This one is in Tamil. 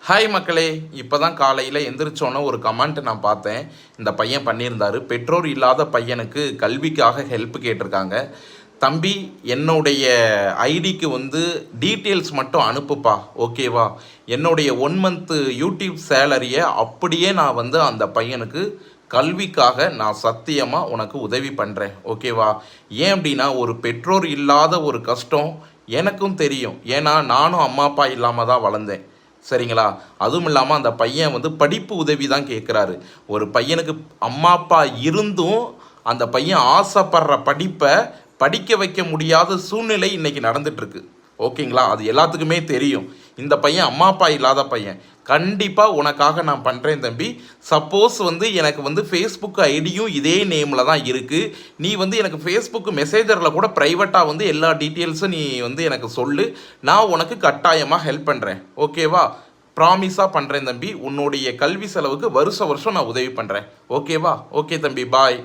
ஹாய் மக்களே, இப்போ தான் காலையில் எந்திரிச்சோன்னே ஒரு கமெண்ட் நான் பார்த்தேன். இந்த பையன் பண்ணியிருந்தார். பெற்றோர் இல்லாத பையனுக்கு கல்விக்காக ஹெல்ப் கேட்டிருக்காங்க. தம்பி, என்னுடைய ஐடிக்கு டீட்டெயில்ஸ் மட்டும் அனுப்புப்பா, ஓகேவா? என்னுடைய 1 மந்த்து யூடியூப் சேலரியை அப்படியே நான் அந்த பையனுக்கு கல்விக்காக நான் சத்தியமாக உனக்கு உதவி பண்ணுறேன், ஓகேவா? ஏன் அப்படின்னா, ஒரு பெற்றோர் இல்லாத ஒரு கஷ்டம் எனக்கும் தெரியும். ஏன்னா நானும் அம்மா அப்பா இல்லாமல் தான் வளர்ந்தேன், சரிங்களா? அதுவும் இல்லாமல் அந்த பையன் படிப்பு உதவி தான் கேட்குறாரு. ஒரு பையனுக்கு அம்மா அப்பா இருந்தும் அந்த பையன் ஆசைப்படுற படிப்பை படிக்க வைக்க முடியாத சூழ்நிலை இன்றைக்கி நடந்துகிட்ருக்கு, ஓகேங்களா? அது எல்லாத்துக்குமே தெரியும். இந்த பையன் அம்மா அப்பா இல்லாத பையன். கண்டிப்பாக உனக்காக நான் பண்ணுறேன் தம்பி. சப்போஸ் எனக்கு ஃபேஸ்புக் ஐடியும் இதே நேமில் தான் இருக்குது. நீ எனக்கு ஃபேஸ்புக் மெசேஜரில் கூட ப்ரைவேட்டாக எல்லா டீட்டெயில்ஸும் நீ எனக்கு சொல்லு. நான் உனக்கு கட்டாயமாக ஹெல்ப் பண்ணுறேன், ஓகேவா? ப்ராமிஸாக பண்ணுறேன் தம்பி. உன்னுடைய கல்வி செலவுக்கு வருஷம் நான் உதவி பண்ணுறேன், ஓகேவா? ஓகே தம்பி, பாய்.